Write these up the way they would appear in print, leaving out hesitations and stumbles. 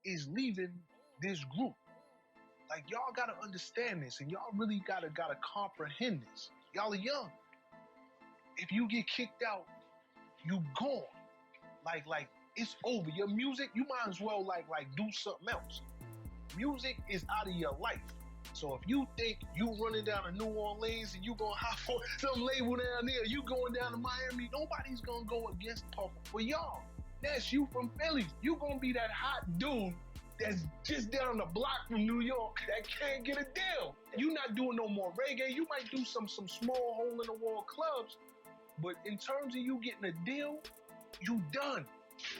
is leaving this group. Like y'all gotta understand this, and y'all really gotta comprehend this. Y'all are young. If you get kicked out, you gone. Like it's over. Your music, you might as well like do something else. Music is out of your life. So if you think you running down to New Orleans and you gonna hop for some label down there, you going down to Miami, nobody's gonna go against Puff. For y'all, that's you from Philly. You gonna be that hot dude that's just down the block from New York that can't get a deal. You not doing no more reggae. You might do some small hole in the wall clubs, but in terms of you getting a deal, you done.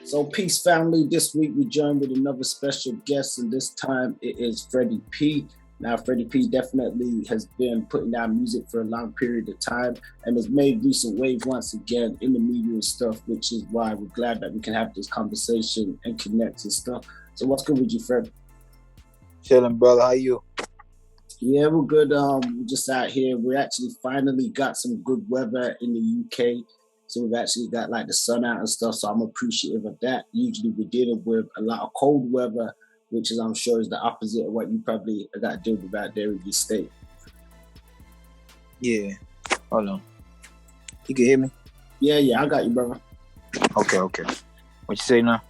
So peace family, this week we joined with another special guest, and this time it is Freddy P. Now Freddy P definitely has been putting out music for a long period of time and has made recent waves once again in the media and stuff, which is why we're glad that we can have this conversation and connect and stuff. So what's good with you, Fred? Chilling, brother. How you? Yeah, we're good. We're just out here. We actually finally got some good weather in the UK. So we've actually got like the sun out and stuff. So I'm appreciative of that. Usually we're dealing with a lot of cold weather, which is, I'm sure, is the opposite of what you probably got to deal with out there in your state. Yeah. Hold on. You can hear me? Yeah, I got you, brother. Okay. What you say now?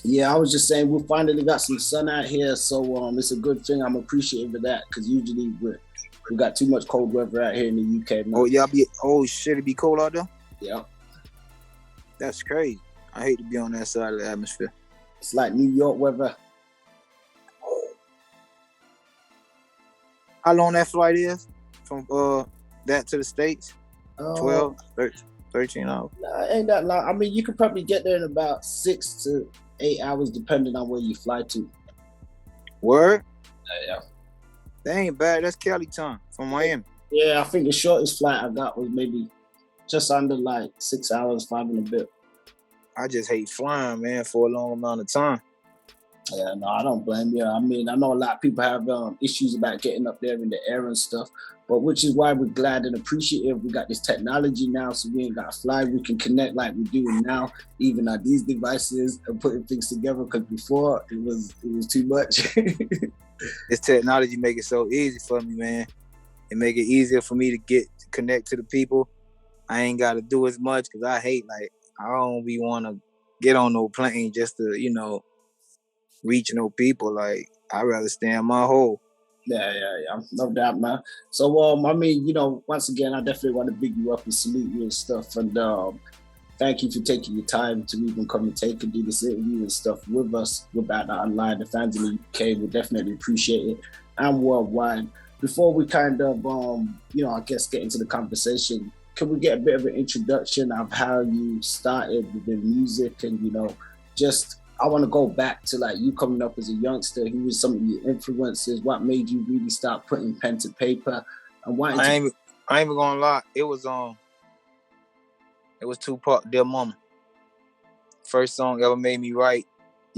Yeah, I was just saying we finally got some sun out here, so it's a good thing. I'm appreciative of that because usually we got too much cold weather out here in the UK. Man. Shit, it be cold out there? Yeah. That's crazy. I hate to be on that side of the atmosphere. It's like New York weather. How long that flight is from that to the States? 12, 13 hours. Nah, ain't that long. I mean, you could probably get there in about 6 to 8 hours, depending on where you fly to. Word? Yeah. That ain't bad. That's Cali time from Miami. Yeah, I think the shortest flight I got was maybe just under like 6 hours, 5 and a bit. I just hate flying, man, for a long amount of time. Yeah, no, I don't blame you. I mean, I know a lot of people have issues about getting up there in the air and stuff, but which is why we're glad and appreciative we got this technology now, so we ain't got to fly. We can connect like we're doing now, even on these devices, and putting things together, because before it was too much. This technology make it so easy for me, man. It make it easier for me to connect to the people. I ain't got to do as much because I don't be want to get on no plane just to, reach no people. Like, I'd rather stay in my hole. Yeah. No doubt, man. So, I mean, once again, I definitely want to big you up and salute you and stuff. And thank you for taking your time to even come and do this interview and stuff with us, without that online. The fans in the UK will definitely appreciate it, and worldwide. Before we kind of, I guess get into the conversation, can we get a bit of an introduction of how you started with the music and, I want to go back to like you coming up as a youngster. Who was some of your influences? What made you really start putting pen to paper? And why? I ain't even gonna lie. It was Tupac, Dear Mama. First song ever made me write.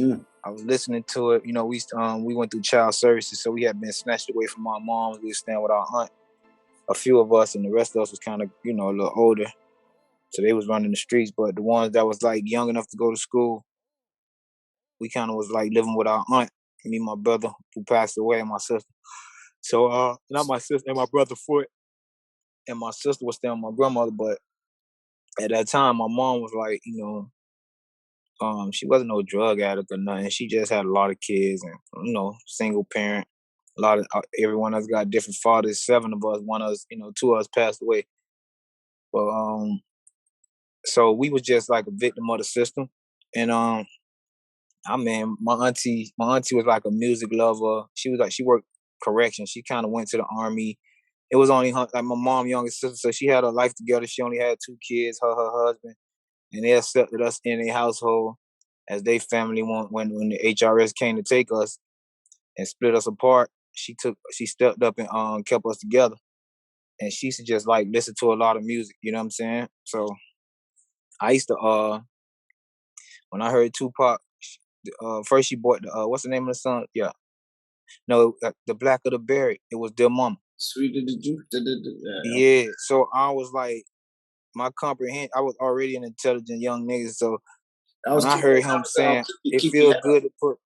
I was listening to it. We went through child services, so we had been snatched away from our moms. We were staying with our aunt. A few of us, and the rest of us was kind of, a little older. So they was running the streets, but the ones that was like young enough to go to school, we kind of was like living with our aunt, me and my brother who passed away, and my sister. So, not my sister, and my brother Foot, and my sister was staying with my grandmother, but at that time, my mom was like, she wasn't no drug addict or nothing. She just had a lot of kids and, single parent. A lot of everyone else got different fathers. 7 of us, one of us, 2 of us passed away. But so we was just like a victim of the system. And my auntie was like a music lover. She worked corrections. She kind of went to the army. It was only like my mom, youngest sister, so she had her life together. She only had 2 kids, her husband, and they accepted us in their household as they family. When the HRS came to take us and split us apart, she stepped up and kept us together. And she used to just like listen to a lot of music, you know what I'm saying? So I used to when I heard Tupac, first she bought the what's the name of the song? Yeah. No, the Black of the Berry. It was Dear Mama. Sweet of the Juice. Yeah. So I was like, my comprehension, I was already an intelligent young nigga. So when I heard him saying, it feels good to put,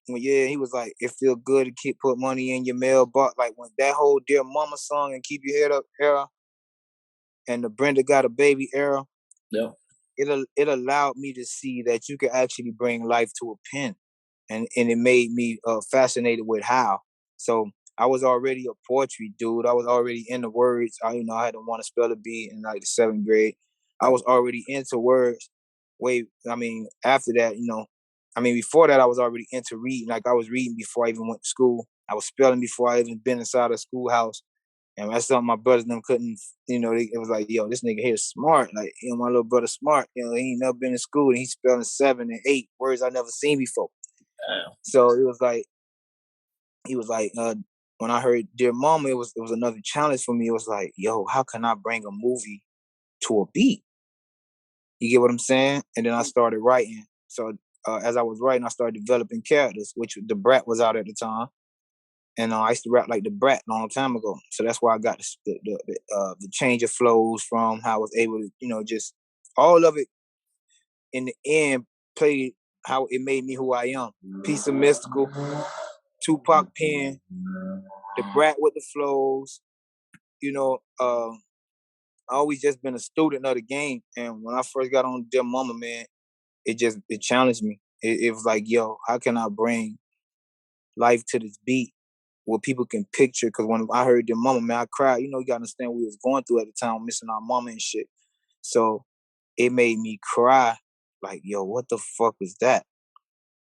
he was like, it feel good to keep put money in your mailbox. Like when that whole Dear Mama song and Keep Your Head Up era and the Brenda Got a Baby era, it allowed me to see that you could actually bring life to a pen. And it made me fascinated with how. So I was already a poetry dude. I was already into words. I had to want to spell a beat in like the 7th grade. I was already into words. After that, before that, I was already into reading. Like I was reading before I even went to school. I was spelling before I even been inside a schoolhouse. And that's something my brothers and them couldn't, it was like, yo, this nigga here is smart. Like, my little brother smart. He ain't never been in school and he's spelling 7 and 8 words I never seen before. So it was like, when I heard Dear Mama, it was another challenge for me. It was like, yo, how can I bring a movie to a beat? You get what I'm saying? And then I started writing. So as I was writing, I started developing characters, which the Brat was out at the time. And I used to rap like the Brat a long time ago. So that's where I got the change of flows from, how I was able to, just all of it in the end played how it made me who I am. Piece of Mystical, Tupac pen, the Brat with the flows, I always just been a student of the game. And when I first got on Dear Mama, man, it challenged me. It was like, yo, how can I bring life to this beat where people can picture? Because when I heard Dear Mama, man, I cried. You gotta understand what we was going through at the time, missing our mama and shit. So it made me cry. Like, yo, what the fuck was that?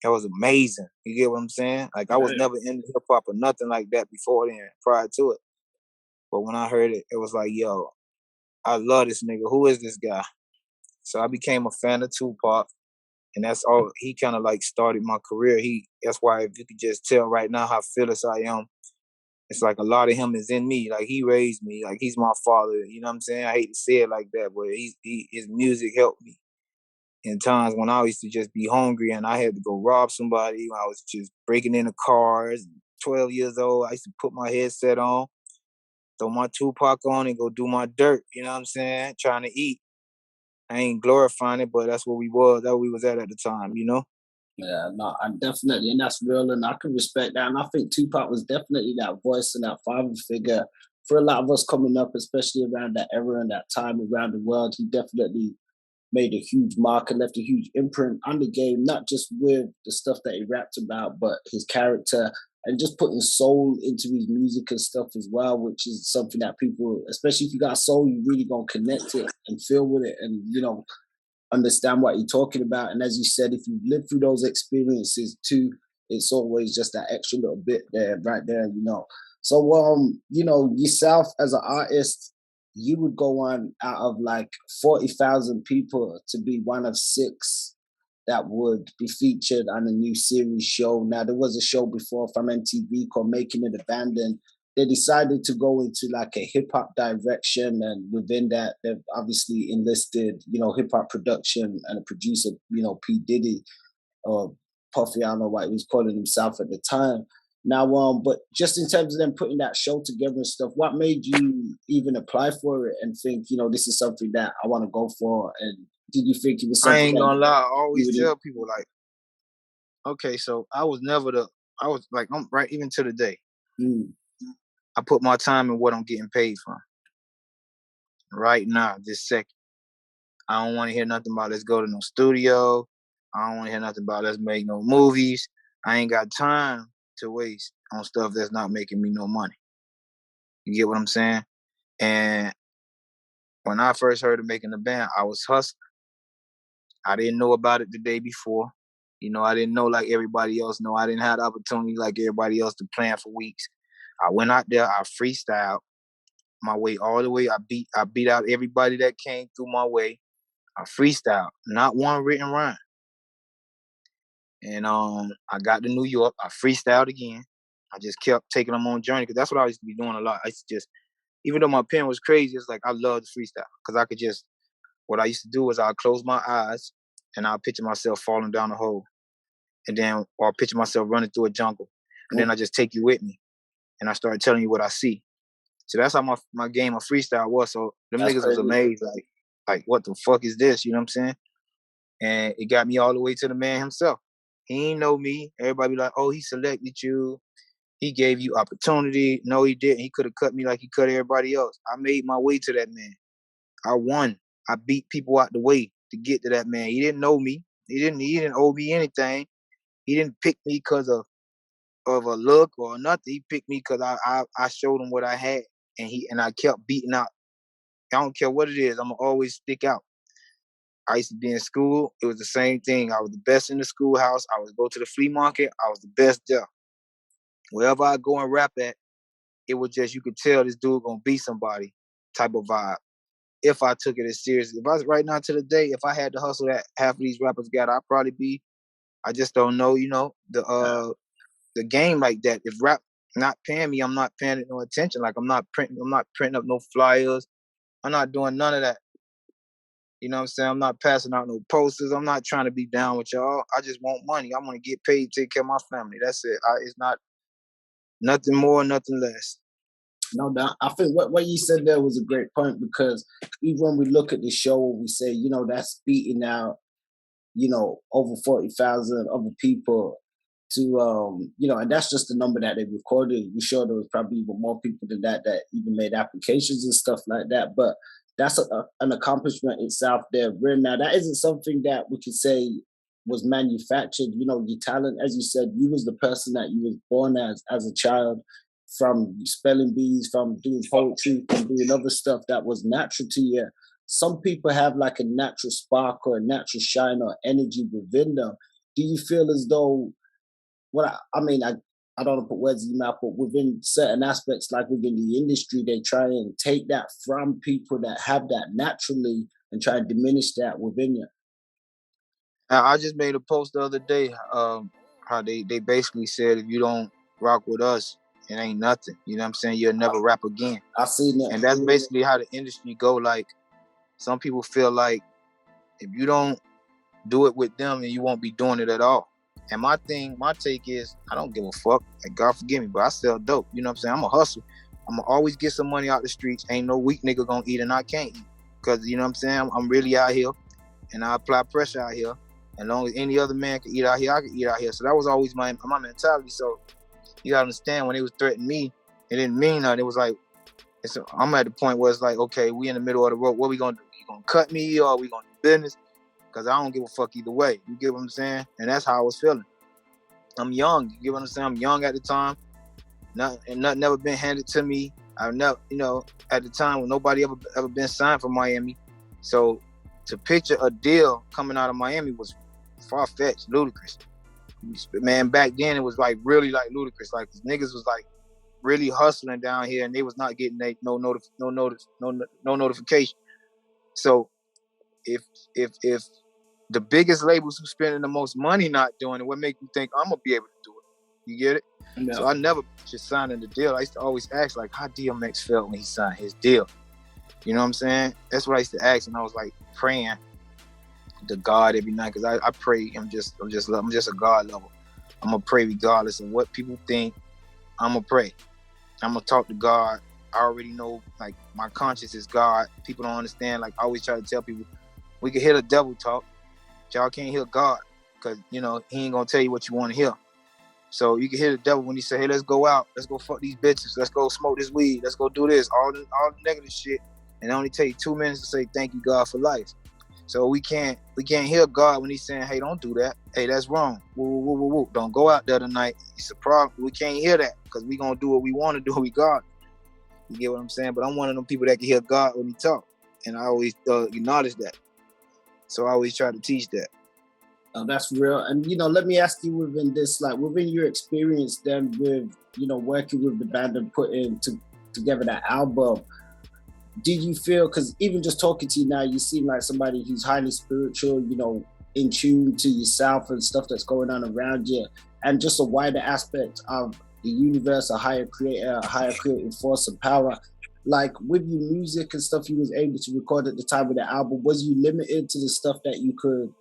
That was amazing. You get what I'm saying? Like, I was never into hip hop or nothing like that before then, prior to it. But when I heard it, it was like, yo, I love this nigga. Who is this guy? So I became a fan of Tupac. And that's all. He kind of like started my career. That's why if you could just tell right now how fearless I am, it's like a lot of him is in me. Like he raised me. Like he's my father. You know what I'm saying? I hate to say it like that, but his music helped me in times when I used to just be hungry and I had to go rob somebody. I was just breaking into cars. 12 years old, I used to put my headset on, throw my Tupac on, and go do my dirt. You know what I'm saying? Trying to eat. I ain't glorifying it, but that's what we was. That we was at the time, Yeah, no, I definitely, and that's real, and I can respect that. And I think Tupac was definitely that voice and that father figure for a lot of us coming up, especially around that era and that time around the world. He definitely made a huge mark and left a huge imprint on the game, not just with the stuff that he rapped about, but his character and just putting soul into his music and stuff as well, which is something that people, especially if you got soul, you really gonna connect it and feel with it and, understand what you're talking about. And as you said, if you live through those experiences too, it's always just that extra little bit there, right there, So, yourself as an artist, you would go on out of like 40,000 people to be one of 6 that would be featured on a new series show. Now, there was a show before from MTV called Making It Abandoned. They decided to go into like a hip hop direction, and within that, they've obviously enlisted, hip hop production and a producer, P. Diddy, or Puffy, I don't know what he was calling himself at the time. Now, but just in terms of them putting that show together and stuff, what made you even apply for it and think, this is something that I want to go for? And did you think it was something? I ain't gonna lie. I always tell people like, okay, so I was like, I'm right even to the day. I put my time in what I'm getting paid from. Right now, this second. I don't want to hear nothing about let's go to no studio. I don't want to hear nothing about let's make no movies. I ain't got time to waste on stuff that's not making me no money. You get what I'm saying? And when I first heard of making the band, I was hustling. I didn't know about it the day before. I didn't know like everybody else know. I didn't have the opportunity like everybody else to plan for weeks. I went out there, I freestyled my way all the way. I beat out everybody that came through my way. I freestyled, not one written rhyme. And I got to New York. I freestyled again. I just kept taking them on journey because that's what I used to be doing a lot. I used to just, even though my pen was crazy, it's like I love the freestyle because I could just, what I used to do was I'd close my eyes and I'd picture myself falling down a hole. And then, or I'd picture myself running through a jungle. And then I just take you with me. And I started telling you what I see. So that's how my game of freestyle was. So them niggas was amazed. Like, what the fuck is this? You know what I'm saying? And it got me all the way to the man himself. He ain't know me. Everybody be like, oh, he selected you. He gave you opportunity. No, he didn't. He could have cut me like he cut everybody else. I made my way to that man. I won. I beat people out the way to get to that man. He didn't know me. He didn't owe me anything. He didn't pick me because of a look or nothing. He picked me because I showed him what I had, and I kept beating out. I don't care what it is. I'm gonna always stick out. I used to be in school. It was the same thing. I was the best in the schoolhouse. I would go to the flea market. I was the best there. Wherever I go and rap at, it was just, you could tell this dude gonna be somebody type of vibe. If I took it as serious, if I was right now to the day, if I had to hustle that half of these rappers got, I'd probably be. I just don't know, the game like that. If rap not paying me, I'm not paying it no attention. Like I'm not printing up no flyers. I'm not doing none of that. You know what I'm saying? I'm not passing out no posters. I'm not trying to be down with y'all. I just want money. I want to get paid, take care of my family. That's it. It's not nothing more, nothing less. No, I think what you said there was a great point, because even when we look at the show, we say, that's beating out, over 40,000 other people to, and that's just the number that they recorded. We're sure there was probably even more people than that even made applications and stuff like that. But that's an accomplishment itself there. Now, that isn't something that we could say was manufactured. Your talent, as you said, you was the person that you was born as a child, from spelling bees, from doing poetry, from doing other stuff that was natural to you. Some people have like a natural spark or a natural shine or energy within them. Do you feel as though, I don't want to put words in your mouth, but within certain aspects, like within the industry, they try and take that from people that have that naturally and try and diminish that within you? I just made a post the other day, how they basically said, if you don't rock with us, it ain't nothing. You know what I'm saying? You'll never rap again. I seen that. And that's basically how the industry go. Like, some people feel like if you don't do it with them, then you won't be doing it at all. And my take is, I don't give a fuck. Like, God forgive me, but I sell dope. You know what I'm saying? I'm a hustle. I'm gonna always get some money out the streets. Ain't no weak nigga gonna eat and I can't eat. Because, you know what I'm saying? I'm really out here, and I apply pressure out here. As long as any other man can eat out here, I can eat out here. So that was always my mentality. So you gotta understand, when they was threatening me, it didn't mean nothing. It was like, I'm at the point where it's like, okay, we in the middle of the road. What we gonna do? You gonna cut me, or we gonna do business? Because I don't give a fuck either way. You get what I'm saying? And that's how I was feeling. I'm young. You get what I'm saying? I'm young at the time. Nothing never been handed to me. I never, at the time when nobody ever been signed for Miami. So to picture a deal coming out of Miami was far-fetched, ludicrous. Man, back then it was like really like ludicrous. Like, these niggas was like really hustling down here, and they was not getting no notification. So if the biggest labels who spending the most money not doing it, what make you think I'm gonna be able to do it? You get it? No. So I never just signing the deal. I used to always ask, like, how DMX felt when he signed his deal. You know what I'm saying? That's what I used to ask, and I was like praying to God every night, because I pray. I'm just a God lover. I'm gonna pray regardless of what people think. I'm gonna pray. I'm gonna talk to God. I already know, like, my conscience is God. People don't understand. Like, I always try to tell people, we can hear the devil talk, but y'all can't hear God, because he ain't gonna tell you what you want to hear. So you can hear the devil when he say, hey, let's go out, let's go fuck these bitches, let's go smoke this weed, let's go do this, all the negative shit, and it only take 2 minutes to say thank you, God, for life. So we can't hear God when he's saying, hey, don't do that. Hey, that's wrong. Woo, woo, woo, woo. Don't go out there tonight. It's a problem. We can't hear that, because we gonna do what we want to do regardless. You get what I'm saying? But I'm one of them people that can hear God when he talk, and I always acknowledge that. So I always try to teach that. That's real. And, let me ask you, within this, like, within your experience then with, working with the band and putting together that album, did you feel, because even just talking to you now, you seem like somebody who's highly spiritual, in tune to yourself and stuff that's going on around you, and just a wider aspect of the universe, a higher creator, a higher creative force and power. Like, with your music and stuff you was able to record at the time of the album, was you limited to the stuff that you could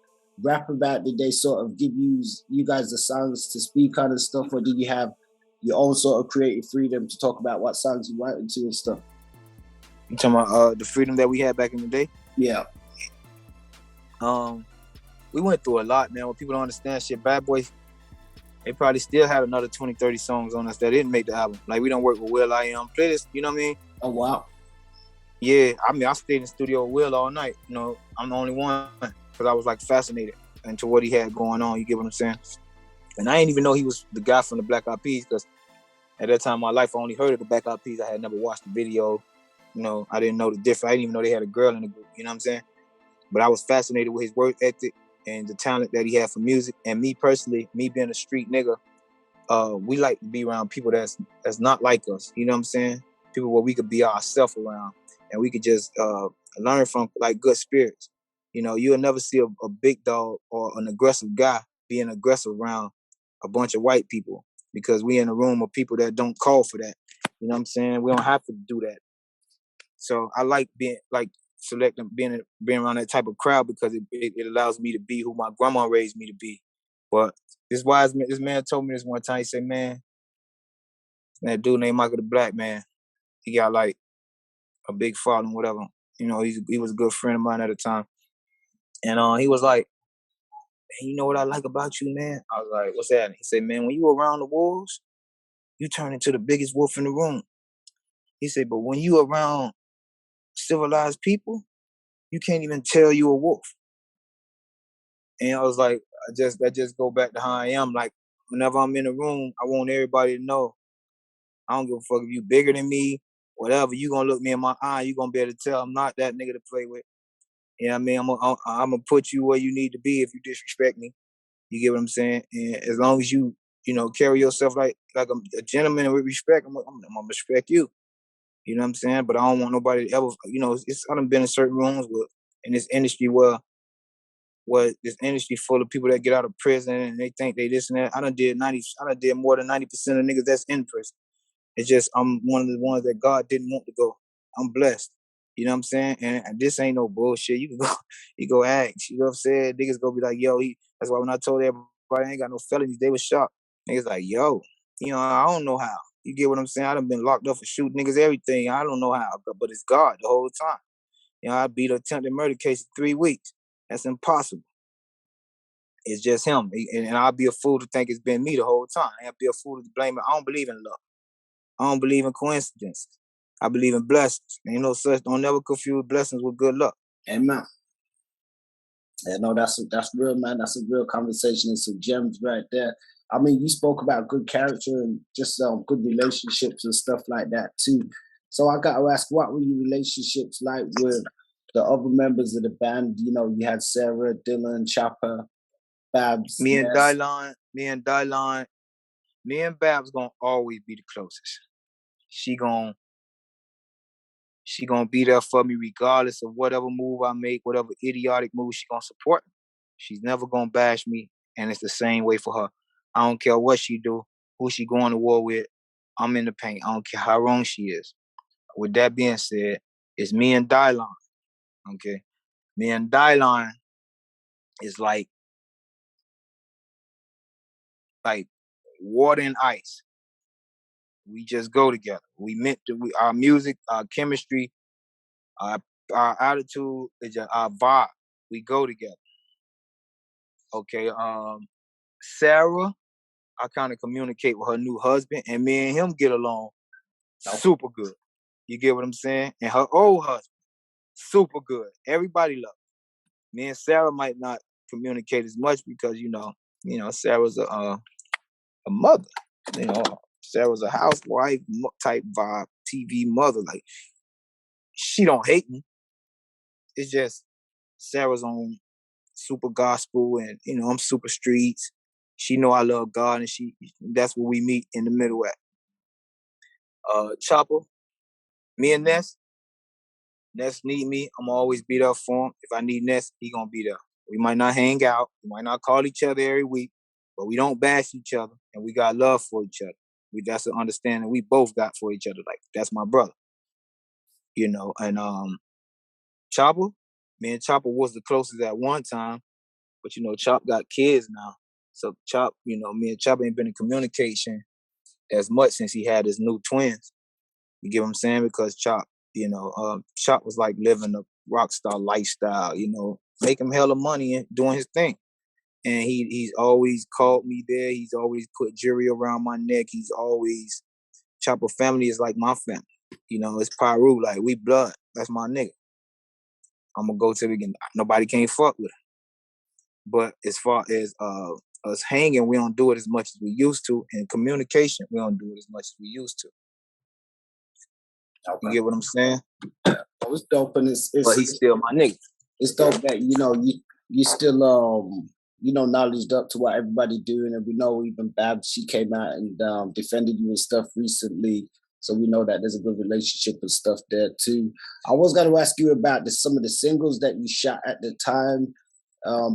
rap about? Did they sort of give you guys the songs to speak on and stuff, or did you have your own sort of creative freedom to talk about what songs you write into and stuff? You talking about the freedom that we had back in the day? Yeah. we went through a lot, man. When people don't understand shit, Bad Boy, they probably still had another 20, 30 songs on us that didn't make the album. Like, we don't work with Will I Am. Play this, you know what I mean? Oh, wow. Yeah, I mean, I stayed in the studio with Will all night. You know, I'm the only one because I was like fascinated into what he had going on. You get what I'm saying? And I didn't even know he was the guy from the Black Eyed Peas because at that time in my life, I only heard of the Black Eyed Peas. I had never watched the video. You know, I didn't know the difference. I didn't even know they had a girl in the group. You know what I'm saying? But I was fascinated with his work ethic and the talent that he had for music. And me personally, me being a street nigga, we like to be around people that's not like us. You know what I'm saying? People where we could be ourselves around and we could just learn from, like, good spirits. You know, you'll never see a big dog or an aggressive guy being aggressive around a bunch of white people because we in a room of people that don't call for that. You know what I'm saying? We don't have to do that. So I like being being around that type of crowd because it allows me to be who my grandma raised me to be. But this man told me this one time. He said, man, that dude named Michael the Black Man, he got like a big following, whatever. You know, he was a good friend of mine at the time. And he was like, hey, you know what I like about you, man? I was like, what's that? He said, man, when you around the wolves, you turn into the biggest wolf in the room. He said, but when you around civilized people, you can't even tell you a wolf. And I was like, that just go back to how I am. Like, whenever I'm in a room, I want everybody to know I don't give a fuck if you bigger than me, whatever. You gonna look me in my eye, you gonna be able to tell I'm not that nigga to play with. You know what I mean? I'm gonna put you where you need to be if you disrespect me. You get what I'm saying? And as long as you know, carry yourself like a gentleman with respect, I'm gonna respect you. You know what I'm saying? But I don't want nobody to ever, you know, I done been in certain rooms in this industry where this industry full of people that get out of prison and they think they this and that. I done did more than 90% of niggas that's in prison. It's just I'm one of the ones that God didn't want to go. I'm blessed. You know what I'm saying? And this ain't no bullshit. You can go, you go ask. You know what I'm saying? Niggas go be like, yo, that's why when I told everybody I ain't got no felonies, they was shocked. Niggas like, yo, you know, I don't know how. You get what I'm saying? I done been locked up for shooting niggas, everything. I don't know how, but it's God the whole time. You know, I beat an attempted murder case in 3 weeks. That's impossible. It's just him. And I'll be a fool to think it's been me the whole time. I'll be a fool to blame it. I don't believe in luck. I don't believe in coincidences. I believe in blessings. Ain't no such. Don't never confuse blessings with good luck. Amen. Yeah, no, that's real, man. That's a real conversation and some gems right there. I mean, you spoke about good character and just good relationships and stuff like that too. So I got to ask, what were your relationships like with the other members of the band? You know, you had Sarah, Dylan, Chopper, Babs. Me and Dylan, me and Babs gonna always be the closest. She gonna be there for me regardless of whatever move I make, whatever idiotic move. She gonna support me. She's never gonna bash me, and it's the same way for her. I don't care what she do, who she going to war with. I'm in the paint. I don't care how wrong she is. With that being said, it's me and Dylan. Okay, me and Dylan is like water and ice. We just go together. We meant to. Our music, our chemistry, our attitude, our vibe. We go together. Okay. Sarah, I kind of communicate with her new husband, and me and him get along super good. You get what I'm saying? And her old husband, super good. Everybody loves her. Me and Sarah might not communicate as much because you know, Sarah's a mother. You know, Sarah's a housewife type vibe, TV mother. Like, she don't hate me. It's just Sarah's on super gospel, and you know, I'm super streets. She know I love God, and that's where we meet in the middle at. Chopper, me and Ness need me. I'm always be there for him. If I need Ness, he gonna be there. We might not hang out, we might not call each other every week, but we don't bash each other, and we got love for each other. That's an understanding we both got for each other. Like, that's my brother, you know. And Chopper, me and Chopper was the closest at one time, but you know, Chop got kids now, so Chop, you know, me and Chop ain't been in communication as much since he had his new twins. You get what I'm saying? Because Chop, you know, Chop was like living a rock star lifestyle, you know, making hella money and doing his thing. And he's always called me there. He's always put jewelry around my neck. He's always Chopper family is like my family. You know, it's Pyru, like we blood. That's my nigga. I'm gonna go to the end. Nobody can't fuck with it. But as far as us hanging, we don't do it as much as we used to. And communication, we don't do it as much as we used to. Okay. You get what I'm saying? Oh, it's dope, and it's but he's still my nigga. It's dope that you still knowledged up to what everybody doing, and we know even Bab, she came out and defended you and stuff recently, so we know that there's a good relationship and stuff there too. I was going to ask you about some of the singles that you shot at the time,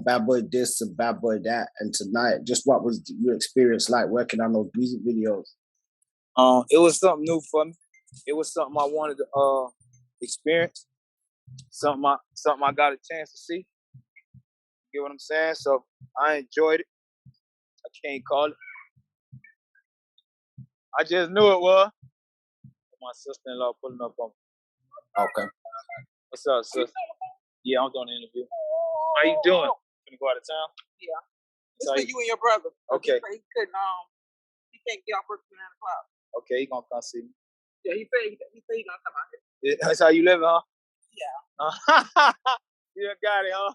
Bad Boy This and Bad Boy That, and Tonight. Just what was your experience like working on those music videos? It was something new for me. It was something I wanted to experience. Something I got a chance to see. You get what I'm saying? So I enjoyed it. I can't call it. I just knew it was. My sister-in-law pulling up on me. Okay. What's up, sister? Yeah, I'm doing an interview. How you doing? Gonna go out of town? Yeah. It's for you and your brother. Okay. He can't get off work till 9 o'clock. Okay, he gonna come see me. Yeah, he said he gonna come out here. That's how you living, huh? Yeah. You got it, huh?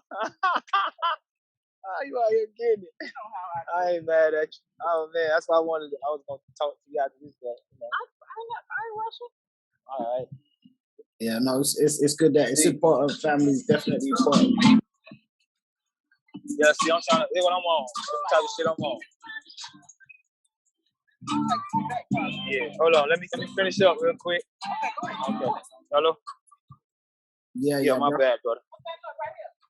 You out here getting it. You know how I ain't mad at you. Oh man, that's why I was gonna talk to you after this, but you know. I ain't rushing. All right. Yeah, no, it's good that it's important. Family is definitely important. Yeah, see, I'm trying to hear what I'm on. What type of shit I'm on. Yeah, hold on. Let me finish up real quick. Okay. Hello? Yeah, my bad, brother.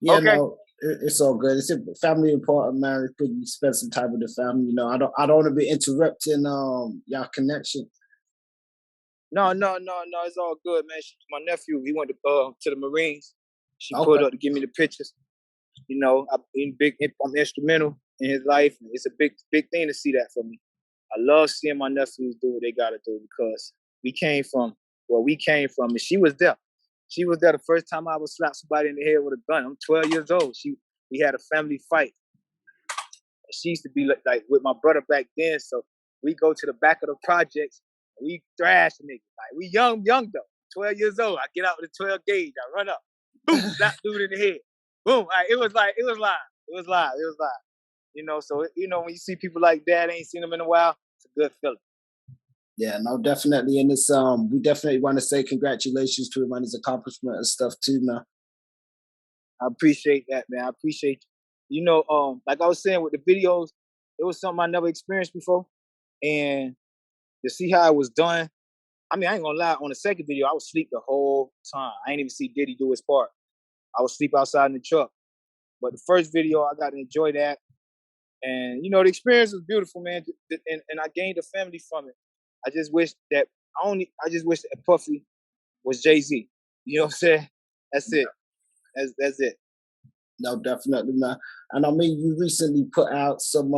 Yeah, okay. No, it's all good. It's family important, man. It's good you spend some time with the family. You know, I don't want to be interrupting y'all connection. No, it's all good, man. My nephew, he went to the Marines. She pulled up to give me the pictures. You know, I'm instrumental in his life. It's a big thing to see that for me. I love seeing my nephews do what they gotta do because we came from where we came from, and she was there. She was there the first time I would slap somebody in the head with a gun. I'm 12 years old. We had a family fight. She used to be like with my brother back then, so we go to the back of the projects. We thrash niggas. Like we young though. 12 years old. I get out with a 12 gauge. I run up. Boom, slap dude in the head. Boom. It was live. You know, so when you see people like that, ain't seen them in a while, it's a good feeling. Yeah, no, definitely. And it's we definitely want to say congratulations to him on his accomplishment and stuff too, man. I appreciate that, man. I appreciate you. You know, like I was saying with the videos, it was something I never experienced before. And to see how it was done, I mean, I ain't gonna lie, on the second video, I was asleep the whole time. I ain't even see Diddy do his part. I was asleep outside in the truck. But the first video, I got to enjoy that. And, you know, the experience was beautiful, man. And I gained a family from it. I just wish that Puffy was Jay-Z. You know what I'm saying? That's it. That's it. No, definitely not. And I mean, you recently put out some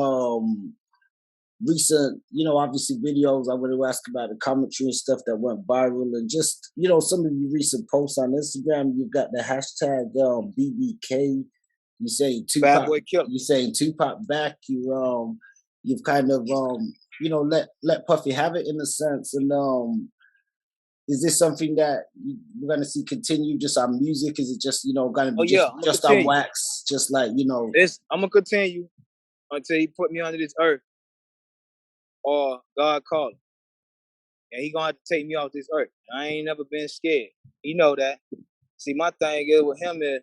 recent, obviously videos. I want to ask about the commentary and stuff that went viral, and just, some of your recent posts on Instagram. You've got the hashtag BBK. You saying Tupac? Bad Boy Killer. You saying Tupac back? You've kind of let Puffy have it in a sense. And is this something that we're gonna see continue just on music? Is it just gonna be just on wax? Just like I'm gonna continue until he put me under this earth, or God call him, and he gonna have to take me off this earth. I ain't never been scared. You know that. See, my thing is with him is,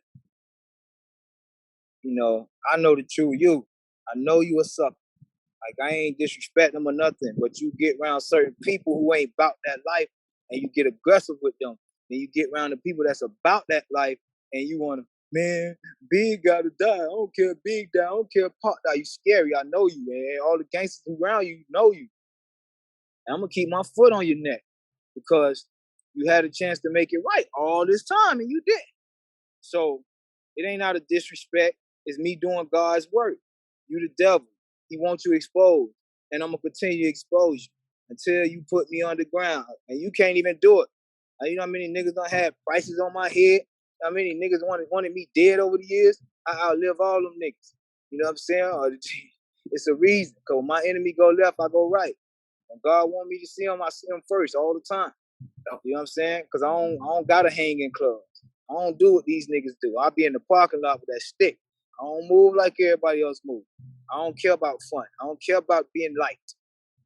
I know the true you. I know you a sucker. Like, I ain't disrespecting them or nothing, but you get around certain people who ain't about that life, and you get aggressive with them. Then you get around the people that's about that life, and you want to, man, Big gotta die. I don't care if Big die. I don't care if Pop die. You scary. I know you, man. All the gangsters around you know you. And I'm going to keep my foot on your neck because you had a chance to make it right all this time, and you didn't. So it ain't out of disrespect. It's me doing God's work. You the devil. He wants you exposed. And I'm going to continue to expose you until you put me underground. And you can't even do it. You know how many niggas done had prices on my head? How many niggas wanted me dead over the years? I outlive all them niggas. You know what I'm saying? It's a reason. Cause when my enemy go left, I go right. When God want me to see him, I see him first all the time. You know what I'm saying? Cause I don't gotta hang in clubs. I don't do what these niggas do. I be in the parking lot with that stick. I don't move like everybody else move. I don't care about fun. I don't care about being liked.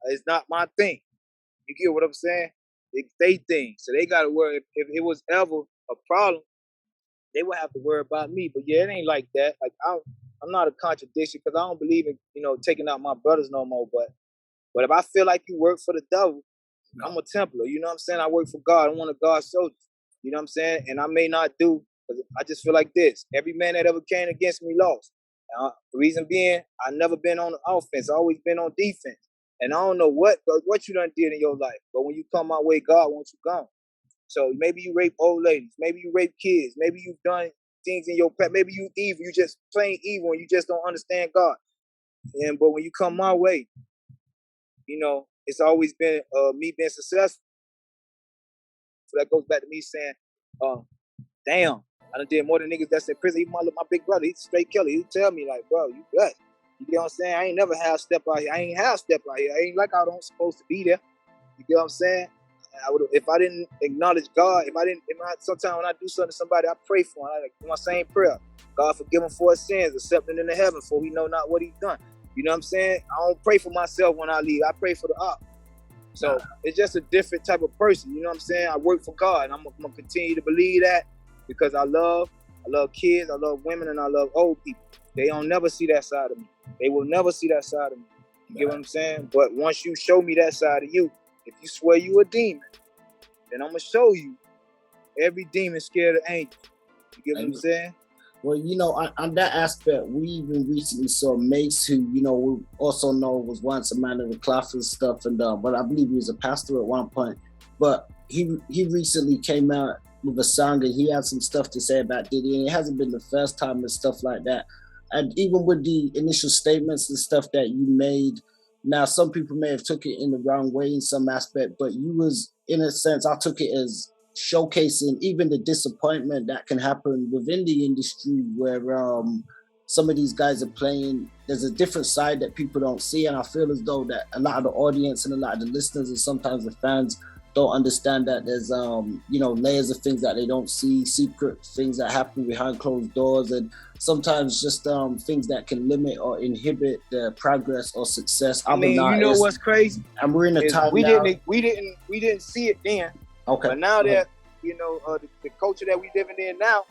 It's not my thing. You get what I'm saying? It's they thing. So they gotta worry. If it was ever a problem, they would have to worry about me. But yeah, it ain't like that. Like I'm not a contradiction because I don't believe in, taking out my brothers no more. But if I feel like you work for the devil, I'm a Templar. You know what I'm saying? I work for God. I'm one of God's soldiers. You know what I'm saying? And I may not do, because I just feel like this. Every man that ever came against me lost. The reason being, I never been on the offense. I always been on defense. And I don't know what you done did in your life. But when you come my way, God wants you gone. So maybe you rape old ladies. Maybe you rape kids. Maybe you've done things in your past. Maybe you evil. You just plain evil and you just don't understand God. But when you come my way, it's always been me being successful. So that goes back to me saying, damn, I done did more than niggas that's in prison. Even my big brother, he's a straight killer. He tell me like, bro, you blessed. You get what I'm saying? I ain't never half-step out here. I ain't half-step out here. I ain't like I don't supposed to be there. You get what I'm saying? If I didn't acknowledge God, sometimes when I do something to somebody, I pray for him. I like my same prayer. God forgive him for his sins, accept him into heaven, for we know not what he's done. You know what I'm saying? I don't pray for myself when I leave. I pray for the op. So it's just a different type of person. You know what I'm saying? I work for God, and I'm gonna continue to believe that because I love kids, I love women, and I love old people. They don't never see that side of me. They will never see that side of me. You get what I'm saying? But once you show me that side of you, if you swear you a demon, then I'm gonna show you every demon scared of angels. You get what I'm saying? Well, on that aspect, we even recently saw Mace, who, we also know was once a man of the cloth and stuff, but I believe he was a pastor at one point. But he recently came out with a song, and he had some stuff to say about Diddy, and it hasn't been the first time and stuff like that. And even with the initial statements and stuff that you made, now some people may have took it in the wrong way in some aspect, but you was, in a sense, I took it as showcasing even the disappointment that can happen within the industry where some of these guys are playing. There's a different side that people don't see, and I feel as though that a lot of the audience and a lot of the listeners and sometimes the fans don't understand that there's layers of things that they don't see, secret things that happen behind closed doors, and sometimes just things that can limit or inhibit the progress or success. I mean, you know what's crazy? And we're in a time we now. We didn't see it then. Okay. But now that the culture that we living in now,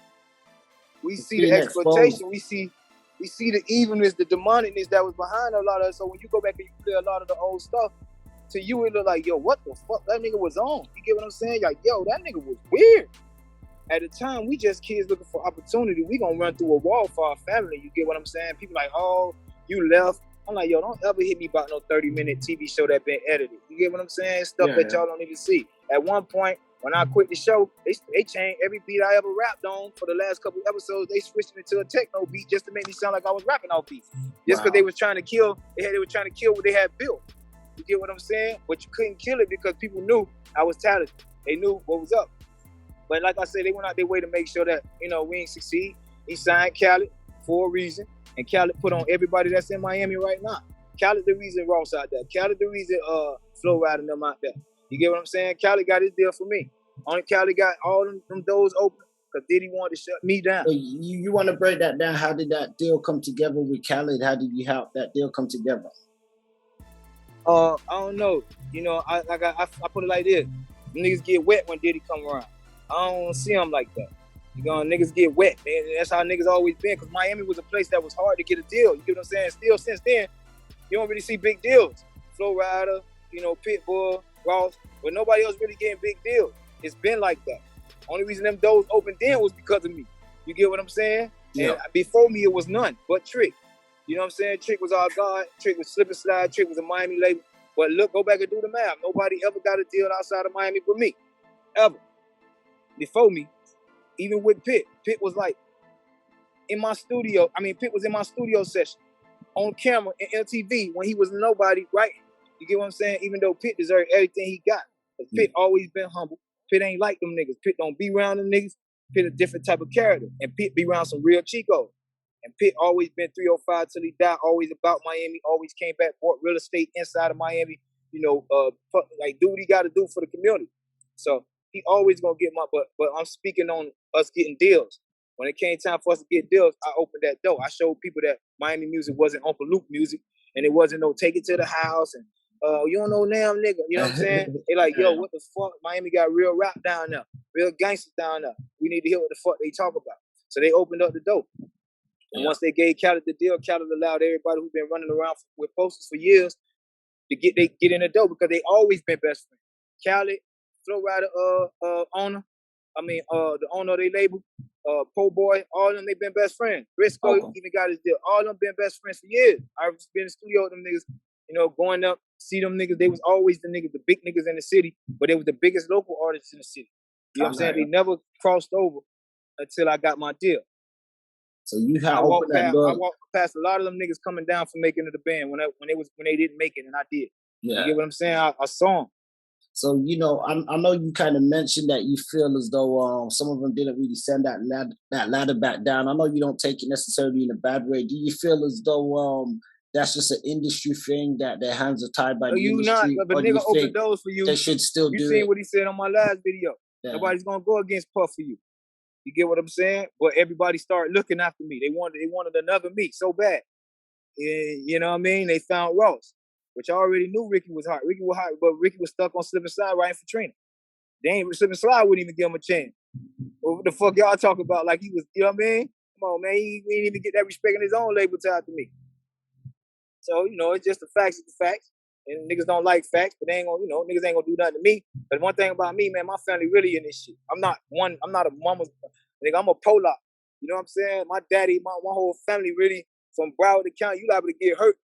we see the exploitation. Exposed. We see the evilness, the demonicness that was behind a lot of it. So when you go back and you play a lot of the old stuff, to you it look like, yo, what the fuck that nigga was on? You get what I'm saying? Like, yo, that nigga was weird. At the time, we just kids looking for opportunity. We gonna run through a wall for our family. You get what I'm saying? People like, oh, you left. I'm like, yo, don't ever hit me about no 30-minute TV show that been edited. You get what I'm saying? Stuff that y'all don't even see. At one point, when I quit the show, they changed every beat I ever rapped on for the last couple episodes. They switched it into a techno beat just to make me sound like I was rapping off beats. Just because they was trying to kill, they were trying to kill what they had built. You get what I'm saying? But you couldn't kill it because people knew I was talented. They knew what was up. But like I said, they went out their way to make sure that, we ain't succeed. He signed Khaled for a reason. And Khaled put on everybody that's in Miami right now. Khaled the reason Ross out there. Khaled the reason Flo riding them out there. You get what I'm saying? Khaled got his deal for me. Only Khaled got all them doors open because Diddy wanted to shut me down. So you want to break that down? How did that deal come together with Khaled? How did you help that deal come together? I don't know. I put it like this. Niggas get wet when Diddy come around. I don't see them like that. Niggas get wet. Man. That's how niggas always been. Because Miami was a place that was hard to get a deal. You get what I'm saying? Still, since then, you don't really see big deals. Flo Rida, Pitbull, Ross, but nobody else really getting big deals. It's been like that. Only reason them doors opened then was because of me. You get what I'm saying? Yeah. And before me, it was none but Trick. You know what I'm saying? Trick was our God. Trick was Slip and Slide. Trick was a Miami label. But look, go back and do the math. Nobody ever got a deal outside of Miami but me. Ever. Before me, even with Pitt. Pitt was like in my studio. Pitt was in my studio session on camera in LTV when he was nobody, right? You get what I'm saying? Even though Pitt deserved everything he got. But Pitt always been humble. Pitt ain't like them niggas. Pitt don't be around them niggas. Pitt a different type of character. And Pitt be around some real Chicos. And Pitt always been 305 till he died, always about Miami, always came back, bought real estate inside of Miami, like do what he got to do for the community. So he always gonna get but I'm speaking on us getting deals. When it came time for us to get deals, I opened that door. I showed people that Miami music wasn't Uncle Luke music, and it wasn't no take it to the house and you don't know damn nigga. You know what I'm saying? They like, yo, what the fuck? Miami got real rap down there, real gangsters down there. We need to hear what the fuck they talk about. So they opened up the door. And once they gave Khaled the deal, Khaled allowed everybody who's been running around with posters for years to get in the door because they always been best friends. Khaled, Flow Rider owner, the owner of their label, Po Boy, all of them, they been best friends. Briscoe even got his deal. All of them been best friends for years. I've been in the studio with them niggas, going up, see them niggas. They was always the niggas, the big niggas in the city, but they was the biggest local artists in the city. You know what I'm saying? They never crossed over until I got my deal. So you have opened that door. I walked past a lot of them niggas coming down for making it the band when they didn't make it, and I did. Yeah. You get what I'm saying? I saw them. So, I know you kind of mentioned that you feel as though some of them didn't really send that ladder back down. I know you don't take it necessarily in a bad way. Do you feel as though that's just an industry thing, that their hands are tied by the industry? But nigga opened doors for you. They should still do it. You seen what he said on my last video. Yeah. Nobody's going to go against Puff for you. You get what I'm saying? But everybody started looking after me. They wanted another me so bad. You know what I mean? They found Ross, which I already knew Ricky was hot. Ricky was hot, but Ricky was stuck on Slip and Slide writing for Trina. They ain't Slip and Slide wouldn't even give him a chance. What the fuck y'all talking about? Like he was, you know what I mean? Come on, man. He didn't even get that respect in his own label tied to me. So, it's just the facts is the facts. And niggas don't like facts, but they ain't gonna, niggas ain't gonna do nothing to me. But one thing about me, man, my family really in this shit. I'm not a mama's nigga, I'm a Polak. You know what I'm saying? My daddy, my whole family really from Broward County. You liable to get hurt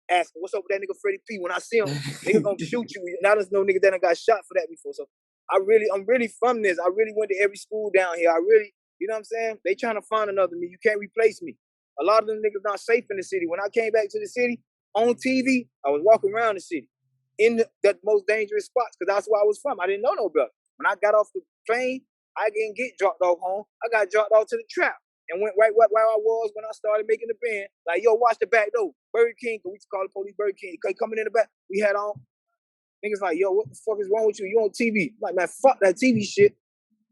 asking, what's up with that nigga Freddy P? When I see him, nigga gonna shoot you. Now there's no nigga that done got shot for that before. So I'm really from this. I really went to every school down here. I really, you know what I'm saying? They trying to find another me. You can't replace me. A lot of them niggas not safe in the city. When I came back to the city, on TV, I was walking around the city in the most dangerous spots because that's where I was from. I didn't know no better. When I got off the plane, I didn't get dropped off home. I got dropped off to the trap and went right where I was when I started making the band. Like, yo, watch the back door. Burger King, we used to call the police Burger King. Coming in the back, we had on. Niggas like, yo, what the fuck is wrong with you? You on TV. I'm like, man, fuck that TV shit.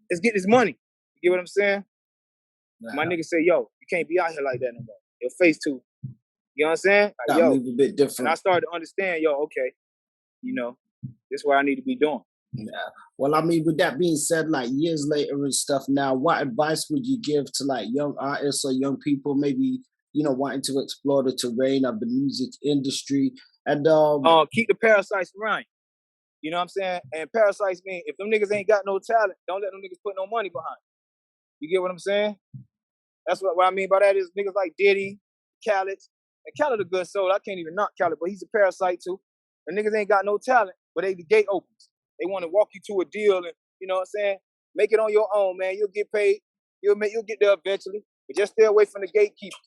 Let's get this money. You get what I'm saying? Nah. My nigga say, yo, you can't be out here like that no more. Your face too. You know what I'm saying? Like, yo, a bit different. And I started to understand, yo, okay, this is what I need to be doing. Yeah. Well, with that being said, like years later and stuff now, what advice would you give to like young artists or young people maybe, wanting to explore the terrain of the music industry? And keep the parasites around. You know what I'm saying? And parasites mean if them niggas ain't got no talent, don't let them niggas put no money behind. You get what I'm saying? That's what I mean by that is niggas like Diddy, Khaled. And Khaled a good soul. I can't even knock Khaled, but he's a parasite too. And niggas ain't got no talent, but the gate opens. They want to walk you to a deal and, you know what I'm saying? Make it on your own, man. You'll get paid. You'll get there eventually. But just stay away from the gatekeepers.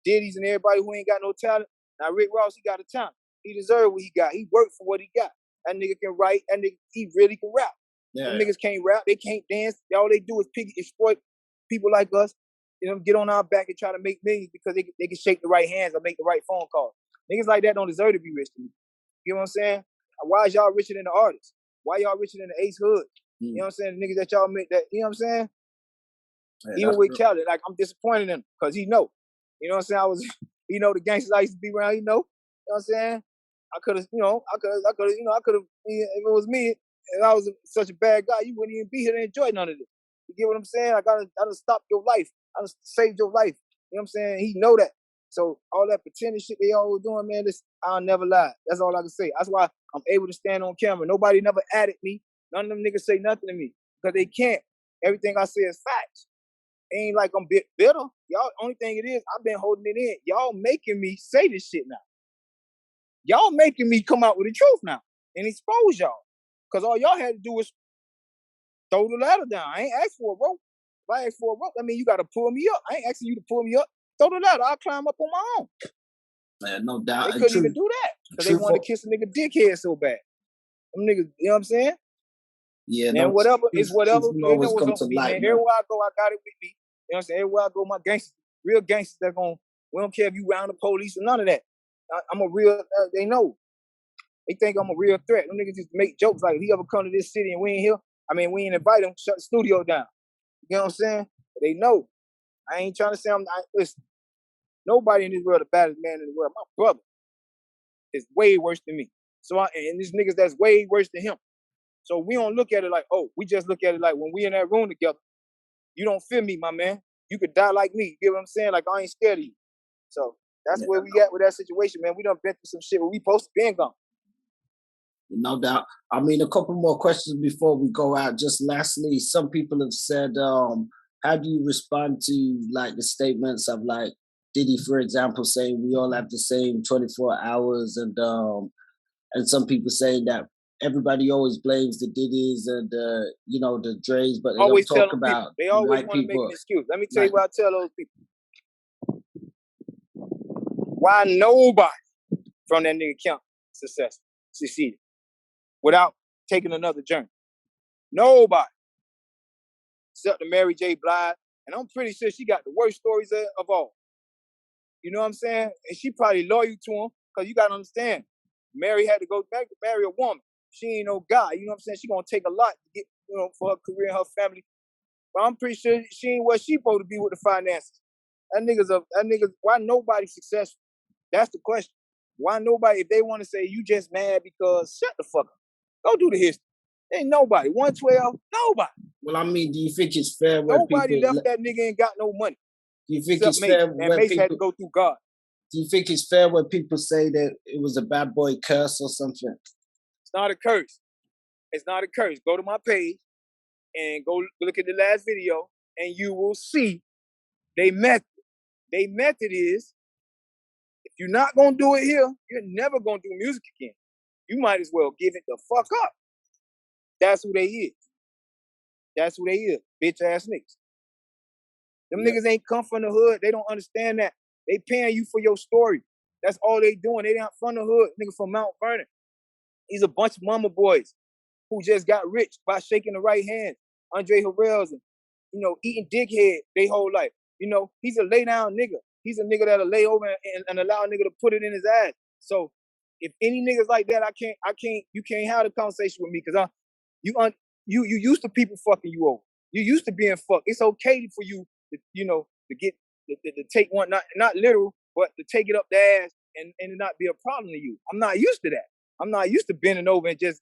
Diddy's and everybody who ain't got no talent. Now, Rick Ross, he got a talent. He deserved what he got. He worked for what he got. That nigga can write. That nigga, he really can rap. Yeah. Them niggas can't rap. They can't dance. All they do is exploit people like us. Get on our back and try to make millions because they can shake the right hands or make the right phone calls. Niggas like that don't deserve to be rich to me. You know what I'm saying? Why is y'all richer than the artists? Why y'all richer than the Ace Hood? You know what I'm saying? The niggas that y'all make that, you know what I'm saying? Yeah, even with Khaled, like I'm disappointed in him because he know. You know what I'm saying? The gangsters I used to be around, you know what I'm saying? I could have, if it was me and I was such a bad guy, you wouldn't even be here to enjoy none of this. You get what I'm saying? I gotta stop your life. I done saved your life. You know what I'm saying? He know that. So all that pretending shit they always doing, man, I'll never lie. That's all I can say. That's why I'm able to stand on camera. Nobody never added me. None of them niggas say nothing to me because they can't. Everything I say is facts. It ain't like I'm bitter. Y'all, only thing it is, I've been holding it in. Y'all making me say this shit now. Y'all making me come out with the truth now and expose y'all. Because all y'all had to do was throw the ladder down. I ain't asked for a rope. If I ask for a rope, that means you got to pull me up. I ain't asking you to pull me up. Throw the ladder. I'll climb up on my own. Man, no doubt. They couldn't even do that because they wanted to kiss a nigga dickhead so bad. Them niggas, you know what I'm saying? Yeah. And whatever is whatever. They know what's up with me, man. Everywhere I go, I got it with me. You know what I'm saying? Everywhere I go, my gangsters Real gangsters that we don't care if you round the police or none of that. I'm a real, they know. They think I'm a real threat. Them niggas just make jokes like, if he ever come to this city and we ain't here, we ain't invite him, shut the studio down. You know what I'm saying? But they know. I ain't trying to say listen, nobody in this world the baddest man in the world. My brother is way worse than me. So, and these niggas that's way worse than him. So we don't look at it like, oh, we just look at it like when we in that room together, you don't feel me, my man. You could die like me. You get what I'm saying? Like, I ain't scared of you. So that's where we at with that situation, man. We done been through some shit where we supposed to be gone. No doubt. A couple more questions before we go out. Just lastly, some people have said, how do you respond to like the statements of like Diddy, for example, saying we all have the same 24 hours, and some people saying that everybody always blames the Diddies and the Dre's, but they always don't talk about they always white want to people. make an excuse. Let me tell you what I tell those people. Why nobody from that nigga camp succeeded without taking another journey? Nobody. Except the Mary J. Blige. And I'm pretty sure she got the worst stories of all. You know what I'm saying? And she probably loyal to him, because you got to understand, Mary had to go back to marry a woman. She ain't no guy. You know what I'm saying? She going to take a lot to get, for her career and her family. But I'm pretty sure she ain't what she supposed to be with the finances. That niggas, why nobody successful? That's the question. Why nobody, if they want to say you just mad because, shut the fuck up. Go do the history. Ain't nobody. 112, nobody. Well, do you think it's fair when nobody people... left that nigga ain't got no money. Do you think it's fair when Mace people... had to go through God. Do you think it's fair when people say that it was a bad boy curse or something? It's not a curse. It's not a curse. Go to my page and go look at the last video, and you will see they method. They method is, if you're not going to do it here, you're never going to do music again. You might as well give it the fuck up. That's who they is. That's who they is. Bitch ass niggas. Them niggas ain't come from the hood. They don't understand that. They paying you for your story. That's all they doing. They not from the hood. Nigga from Mount Vernon. He's a bunch of mama boys who just got rich by shaking the right hand. Andre Harrell's and, eating dickhead they whole life. He's a lay down nigga. He's a nigga that'll lay over and allow a nigga to put it in his ass. So if any niggas like that, you can't have a conversation with me, because you used to people fucking you over. You used to being fucked. It's okay for you to get to take one, not literal, but to take it up the ass and it not be a problem to you. I'm not used to that. I'm not used to bending over and just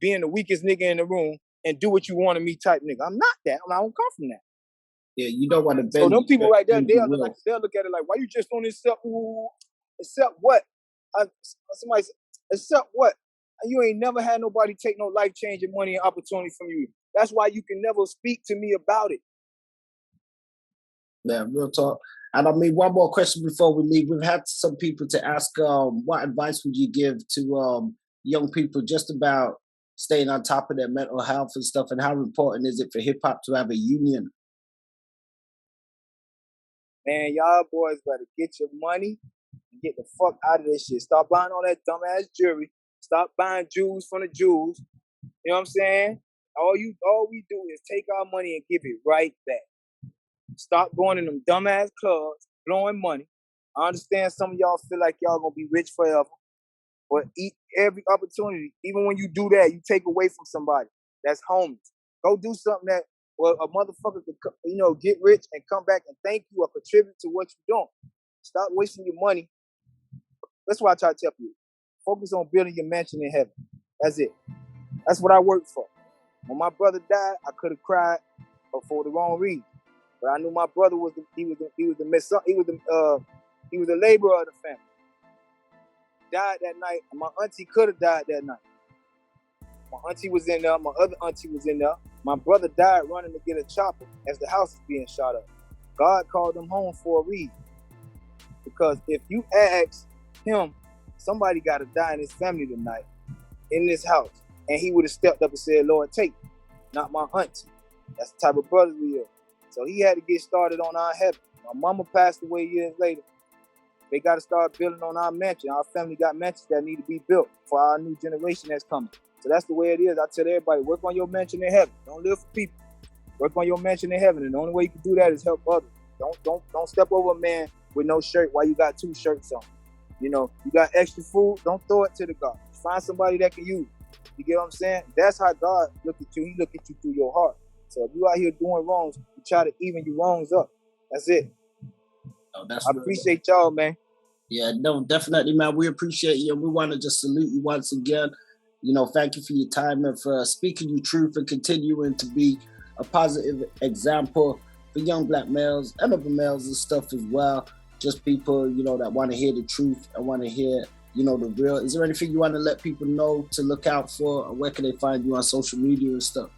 being the weakest nigga in the room and do what you want of me type nigga. I'm not that. I don't come from that. Yeah, you don't want to bend. So them people right there, they'll look at it like, why you just on this accept what? Somebody said, accept what? You ain't never had nobody take no life-changing money and opportunity from you. That's why you can never speak to me about it. Yeah, real talk. And one more question before we leave. We've had some people to ask, what advice would you give to young people just about staying on top of their mental health and stuff, and how important is it for hip-hop to have a union? Man, y'all boys better get your money and get the fuck out of this shit. Stop buying all that dumbass jewelry. Stop buying jewels from the Jews. You know what I'm saying? All we do is take our money and give it right back. Stop going in them dumbass clubs, blowing money. I understand some of y'all feel like y'all gonna be rich forever, but eat every opportunity. Even when you do that, you take away from somebody that's homeless. Go do something that a motherfucker could, get rich and come back and thank you or contribute to what you're doing. Stop wasting your money. That's why I try to tell you. Focus on building your mansion in heaven. That's it. That's what I worked for. When my brother died, I could have cried, but for the wrong reason. But I knew my brother was the laborer of the family. Died that night, and my auntie could have died that night. My auntie was in there. My other auntie was in there. My brother died running to get a chopper as the house was being shot up. God called him home for a reason. Because if you ask him, somebody got to die in his family tonight, in this house, and he would have stepped up and said, Lord, take me, not my auntie. That's the type of brothers we are. So he had to get started on our heaven. My mama passed away years later. They got to start building on our mansion. Our family got mansions that need to be built for our new generation that's coming. So that's the way it is. I tell everybody, work on your mansion in heaven. Don't live for people. Work on your mansion in heaven. And the only way you can do that is help others. Don't step over a man with no shirt while you got 2 shirts on. You know, you got extra food, don't throw it to the garbage. Find somebody that can use it. You get what I'm saying? That's how God look at you. He look at you through your heart. So if you out here doing wrongs, you try to even your wrongs up. That's it. Oh, that's I appreciate y'all, man. Yeah, no, definitely, man. We appreciate you. We want to just salute you once again. You know, thank you for your time and for speaking your truth and continuing to be a positive example for young black males and other males and stuff as well. Just people, you know, that want to hear the truth and want to hear, you know, the real. Is there anything you want to let people know to look out for? Or where can they find you on social media and stuff?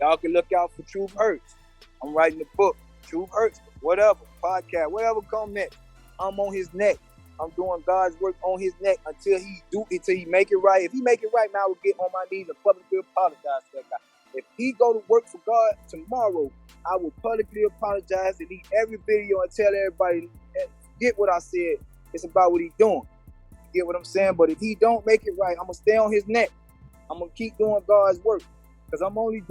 Y'all can look out for Truth Hurts. I'm writing a book, Truth Hurts, whatever, podcast, whatever come next. I'm on his neck. I'm doing God's work on his neck until he make it right. If he make it right, now I will get on my knees and publicly apologize to that guy. If he go to work for God tomorrow, I will publicly apologize and leave every video and tell everybody, get what I said. It's about what he's doing. You get what I'm saying? But if he don't make it right, I'm gonna stay on his neck. I'm gonna keep doing God's work because I'm only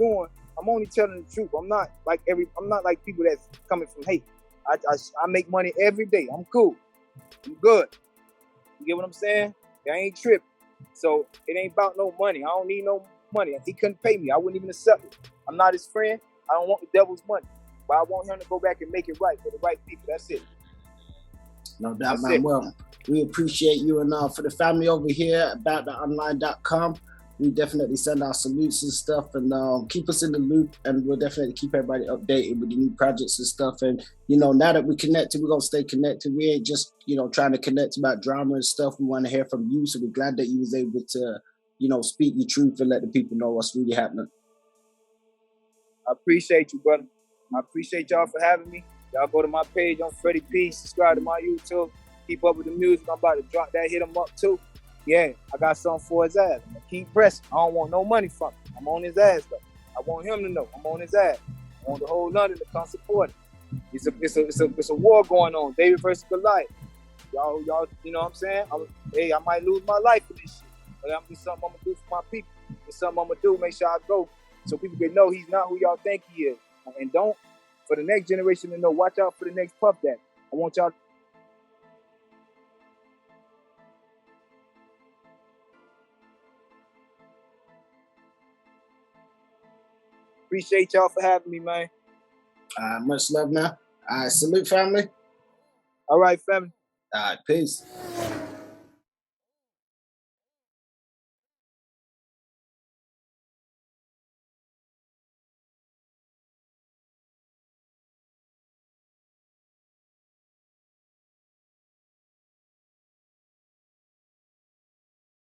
telling the truth. I'm not like people that's coming from hate. I make money every day. I'm cool. I'm good. You get what I'm saying? I ain't tripping. So it ain't about no money. I don't need no money. If he couldn't pay me, I wouldn't even accept it. I'm not his friend. I don't want the devil's money. But I want him to go back and make it right for the right people. That's it. No doubt, man. Well, we appreciate you. And for the family over here at BoutTheOnline.com, we definitely send our salutes and stuff and keep us in the loop. And we'll definitely keep everybody updated with the new projects and stuff. And, you know, now that we're connected, we're going to stay connected. We ain't just, you know, trying to connect about drama and stuff. We want to hear from you. So we're glad that you was able to, you know, speak your truth and let the people know what's really happening. I appreciate you, brother. I appreciate y'all for having me. Y'all go to my page on Freddy P. Subscribe to my YouTube. Keep up with the music. I'm about to drop that. Hit him up too. Yeah, I got something for his ass. I'm gonna keep pressing. I don't want no money from him. I'm on his ass though. I want him to know I'm on his ass. I want the whole London to come support him. It's a war going on. David versus Goliath. Y'all, you know what I'm saying? I might lose my life for this shit, but it's something I'm gonna do for my people. It's something I'm gonna do. Make sure I go so people can know he's not who y'all think he is. And don't, for the next generation to know, watch out for the next Puff Daddy. I want y'all. Appreciate y'all for having me, man. Much love, man. Salute, family. All right, family. All right, peace.